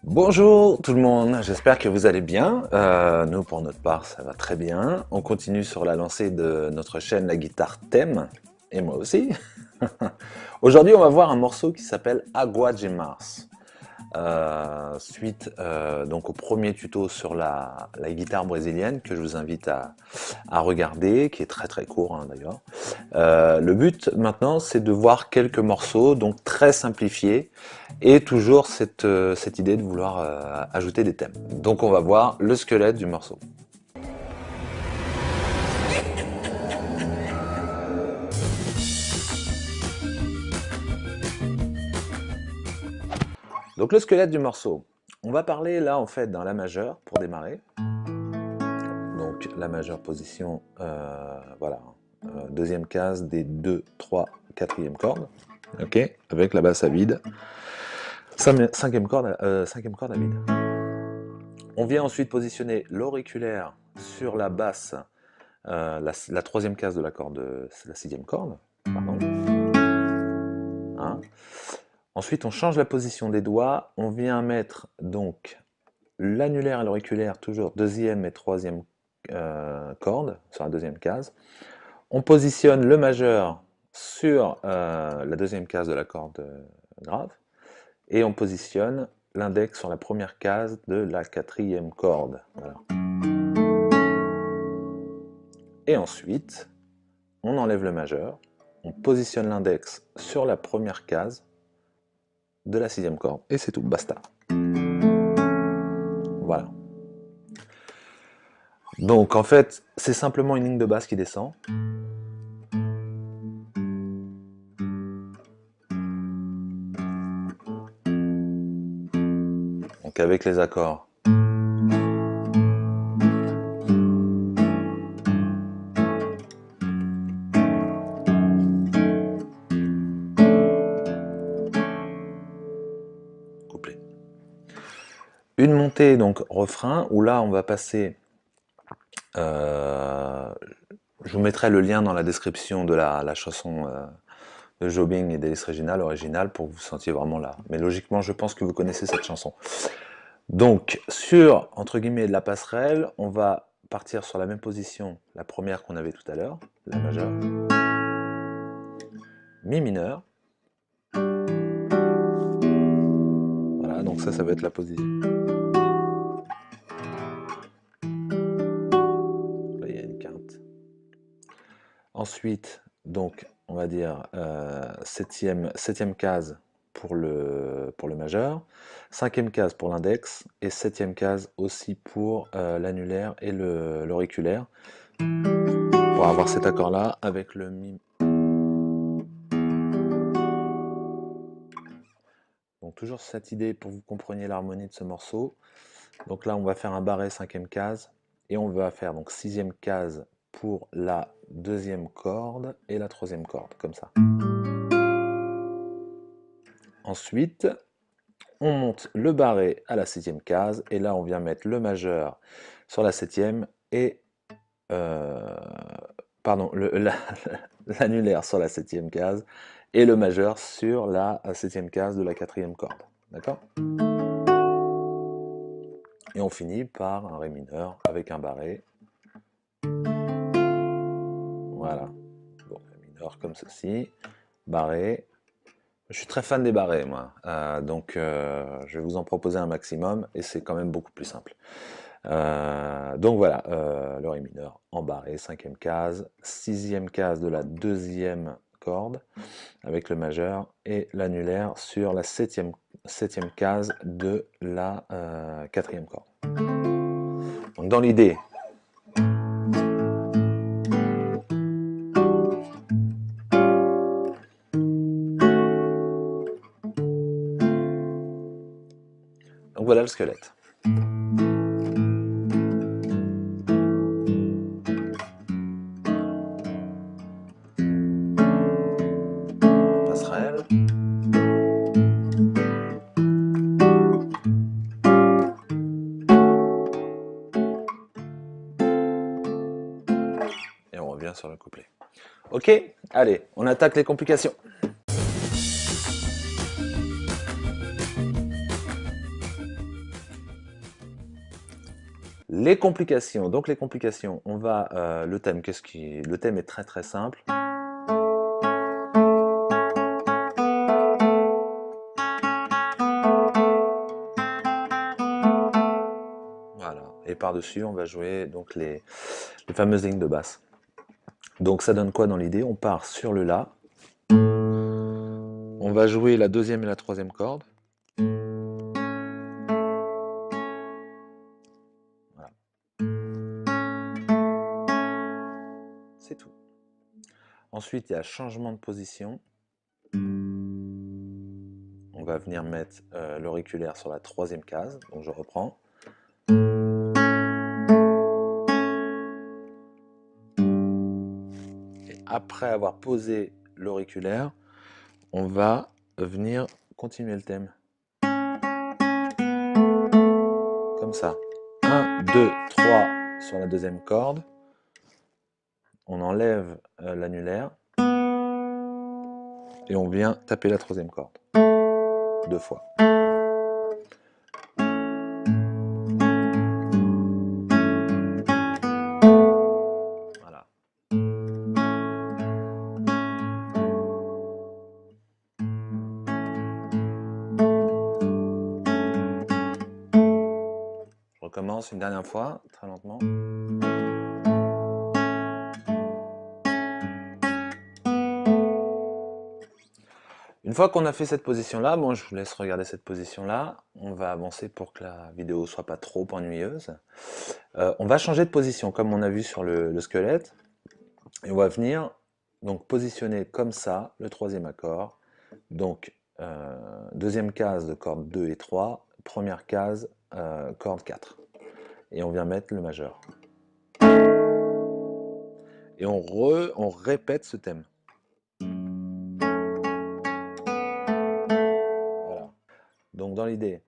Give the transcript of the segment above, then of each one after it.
Bonjour tout le monde, j'espère que vous allez bien. Nous, pour notre part, ça va très bien. On continue sur la lancée de notre chaîne La Guitare Thème, et moi aussi. Aujourd'hui, on va voir un morceau qui s'appelle Agua de Mars. Suite donc au premier tuto sur la guitare brésilienne que je vous invite à regarder, qui est très très court hein, d'ailleurs. Le but maintenant c'est de voir quelques morceaux donc très simplifiés et toujours cette idée de vouloir ajouter des thèmes. Donc on va voir le squelette du morceau. Donc le squelette du morceau, on va parler là en fait dans la majeure pour démarrer. Donc la majeure position, voilà, deuxième case des 2, 3, 4e cordes, ok, avec la basse à vide, cinquième corde à vide. On vient ensuite positionner l'auriculaire sur la basse, la troisième case de la corde, c'est la sixième corde, pardon. Hein. Ensuite on change la position des doigts, on vient mettre donc l'annulaire et l'auriculaire toujours deuxième et troisième corde sur la deuxième case. On positionne le majeur sur la deuxième case de la corde grave et on positionne l'index sur la première case de la quatrième corde. Voilà. Et ensuite, on enlève le majeur, on positionne l'index sur la première case de la sixième corde et c'est tout, basta. Voilà. Donc en fait, c'est simplement une ligne de basse qui descend. Donc avec les accords. Couplet. Une montée, donc refrain, où là on va passer... je vous mettrai le lien dans la description de la chanson de Jobim et d'Elis Regina, l'original, pour que vous sentiez vraiment là. Mais logiquement, je pense que vous connaissez cette chanson. Donc, sur, entre guillemets, la passerelle, on va partir sur la même position, la première qu'on avait tout à l'heure, la majeure, mi mineur. Voilà, donc ça va être la position. Là, il y a une quinte. Ensuite, donc, on va dire septième case pour le majeur, cinquième case pour l'index, et septième case aussi pour l'annulaire et l'auriculaire, pour avoir cet accord-là avec le mi. Donc toujours cette idée pour que vous compreniez l'harmonie de ce morceau. Donc là, on va faire un barré cinquième case, et on va faire donc sixième case pour la deuxième corde et la troisième corde, comme ça. Ensuite, on monte le barré à la sixième case, et là on vient mettre le majeur sur la septième et pardon, l'annulaire sur la septième case et le majeur sur la septième case de la quatrième corde. D'accord? Et on finit par un ré mineur avec un barré. Voilà. Bon, ré mineur comme ceci, barré. Je suis très fan des barrés, moi, donc je vais vous en proposer un maximum, et c'est quand même beaucoup plus simple. Donc voilà, le ré mineur en barré, cinquième case, sixième case de la deuxième corde, avec le majeur, et l'annulaire sur la septième case de la quatrième corde. Donc dans l'idée, donc voilà le squelette. Passerelle. Et on revient sur le couplet. Ok, allez, on attaque les complications. Les complications. Donc les complications, on va le thème. Le thème est très très simple. Voilà. Et par-dessus, on va jouer donc les fameuses lignes de basse. Donc ça donne quoi dans l'idée? On part sur le La. On va jouer la deuxième et la troisième corde. Voilà. C'est tout. Ensuite, il y a changement de position. On va venir mettre l'auriculaire sur la troisième case. Donc je reprends. Et après avoir posé l'auriculaire, on va venir continuer le thème. Comme ça. 1, 2, 3 sur la deuxième corde. On enlève l'annulaire. Et on vient taper la troisième corde. 2 fois. Voilà. Je recommence une dernière fois, très lentement. Une fois qu'on a fait cette position-là, moi je vous laisse regarder cette position-là. On va avancer pour que la vidéo soit pas trop ennuyeuse. On va changer de position, comme on a vu sur le squelette. Et on va venir donc positionner comme ça le troisième accord. Donc, deuxième case de corde 2 et 3, première case, corde 4. Et on vient mettre le majeur. Et on répète ce thème. Voilà. Donc dans l'idée,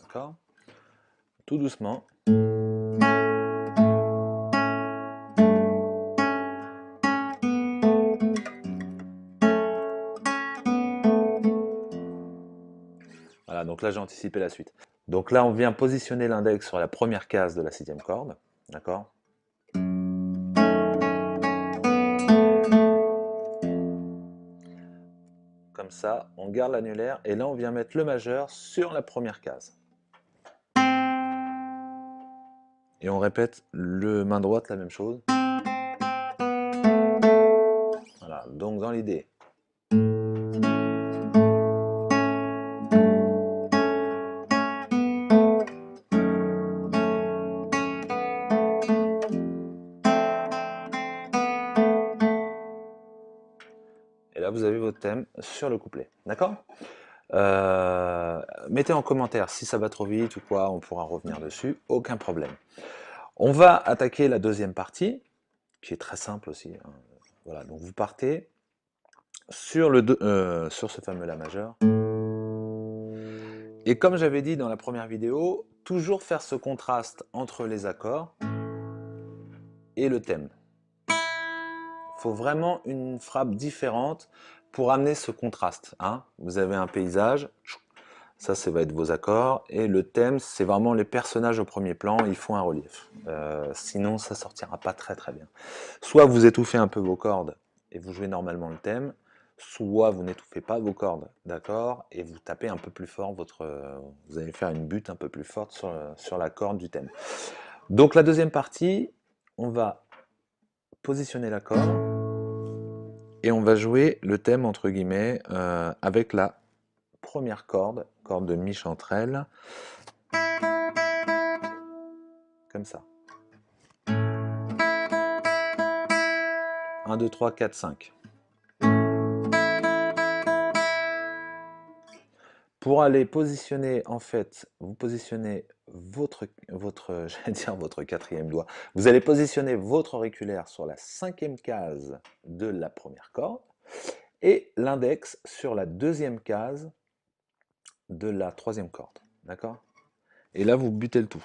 d'accord? Tout doucement. Voilà, donc là j'ai anticipé la suite. Donc là on vient positionner l'index sur la première case de la sixième corde, d'accord? Comme ça, on garde l'annulaire et là on vient mettre le majeur sur la première case. Et on répète le main droite la même chose. Voilà, donc dans l'idée. Et là vous avez votre thème sur le couplet, d'accord? Mettez en commentaire si ça va trop vite ou quoi, on pourra revenir dessus, aucun problème. On va attaquer la deuxième partie, qui est très simple aussi. Hein. Voilà, donc vous partez sur ce fameux La majeur. Et comme j'avais dit dans la première vidéo, toujours faire ce contraste entre les accords et le thème. Il faut vraiment une frappe différente pour amener ce contraste. Hein. Vous avez un paysage, ça va être vos accords, et le thème, c'est vraiment les personnages au premier plan, il faut un relief. Sinon, ça sortira pas très très bien. Soit vous étouffez un peu vos cordes et vous jouez normalement le thème, soit vous n'étouffez pas vos cordes, d'accord, et vous tapez un peu plus fort vous allez faire une butte un peu plus forte sur la corde du thème. Donc la deuxième partie, on va positionner l'accord et on va jouer le thème entre guillemets avec la première corde de mi chanterelle, comme ça. 1, 2, 3, 4, 5. Pour aller positionner, en fait, vous positionnez j'allais dire votre quatrième doigt. Vous allez positionner votre auriculaire sur la cinquième case de la première corde et l'index sur la deuxième case de la troisième corde. D'accord? Et là, vous butez le tout.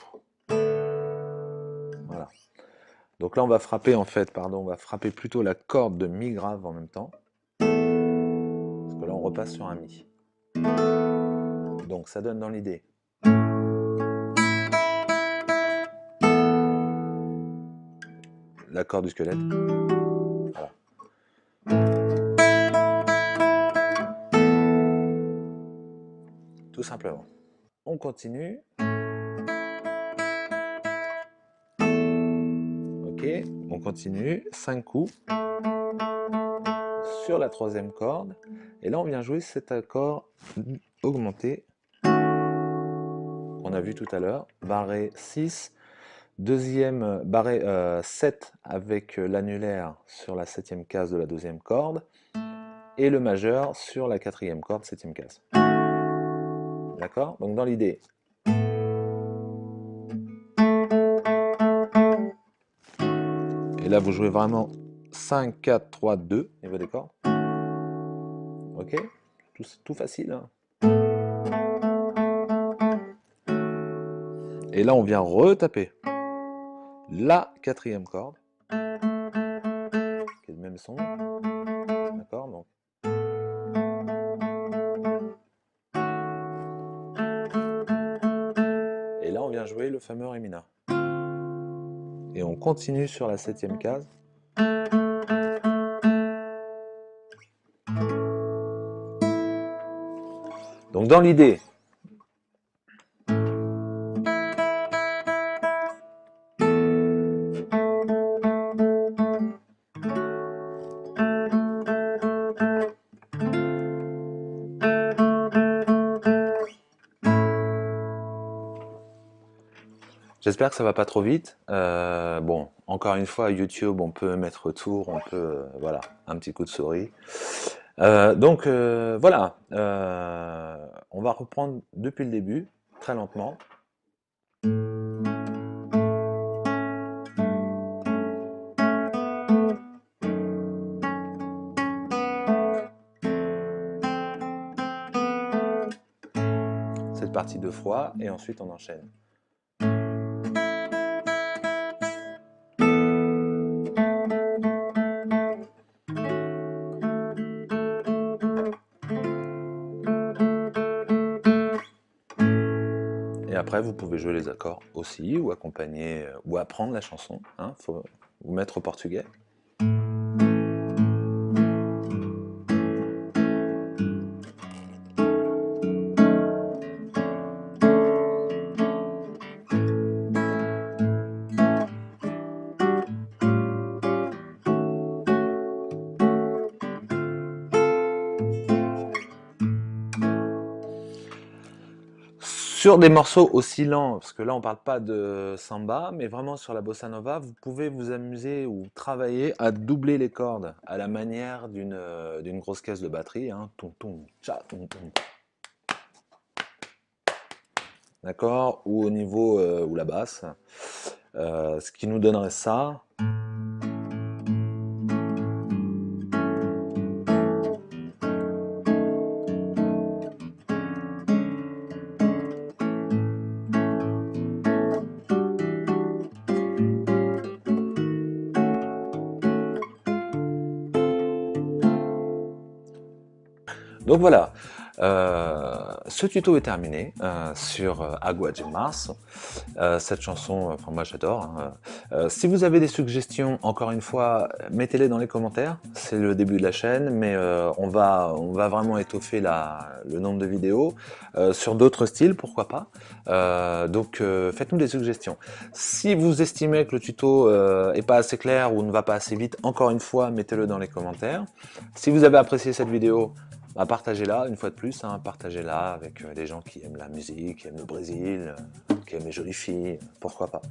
Voilà. Donc là, on va frapper en fait, pardon, on va frapper plutôt la corde de mi grave en même temps. Parce que là, on repasse sur un mi. Donc ça donne dans l'idée. La corde du squelette. Voilà. Tout simplement. On continue. Ok, on continue. 5 coups sur la troisième corde. Et là, on vient jouer cet accord augmenté qu'on a vu tout à l'heure. Barré 6. Deuxième barré 7 avec l'annulaire sur la septième case de la deuxième corde. Et le majeur sur la quatrième corde, septième case. D'accord? Donc dans l'idée. Et là, vous jouez vraiment 5, 4, 3, 2, niveau des cordes. Ok? Tout facile. Hein? Et là, on vient retaper la quatrième corde, qui est le même son. D'accord? Donc. Et là, on vient jouer le fameux Ré mineur. Et on continue sur la septième case. Donc dans l'idée, j'espère que ça va pas trop vite. Bon, encore une fois, YouTube, on peut mettre retour, on peut, voilà, un petit coup de souris. Donc voilà, on va reprendre depuis le début, très lentement. Cette partie de froid, et ensuite on enchaîne. Et après, vous pouvez jouer les accords aussi, ou accompagner, ou apprendre la chanson. Hein, faut vous mettre au portugais. Sur des morceaux aussi lents, parce que là on parle pas de samba, mais vraiment sur la bossa nova, vous pouvez vous amuser ou travailler à doubler les cordes à la manière d'une grosse caisse de batterie, hein. Toum, toum, tcha, toum, toum. D'accord? Ou au niveau ou la basse, ce qui nous donnerait ça. Donc voilà, ce tuto est terminé sur Agua de Março. Cette chanson, enfin moi j'adore. Hein. Si vous avez des suggestions, encore une fois, mettez-les dans les commentaires. C'est le début de la chaîne, mais on va vraiment étoffer le nombre de vidéos sur d'autres styles, pourquoi pas. Donc faites-nous des suggestions. Si vous estimez que le tuto est pas assez clair ou ne va pas assez vite, encore une fois, mettez-le dans les commentaires. Si vous avez apprécié cette vidéo, bah, partagez-la une fois de plus, hein, partagez-la avec des gens qui aiment la musique, qui aiment le Brésil, qui aiment les jolies filles, pourquoi pas.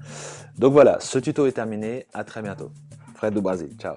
Donc voilà, ce tuto est terminé, à très bientôt. Fred du Brésil, ciao.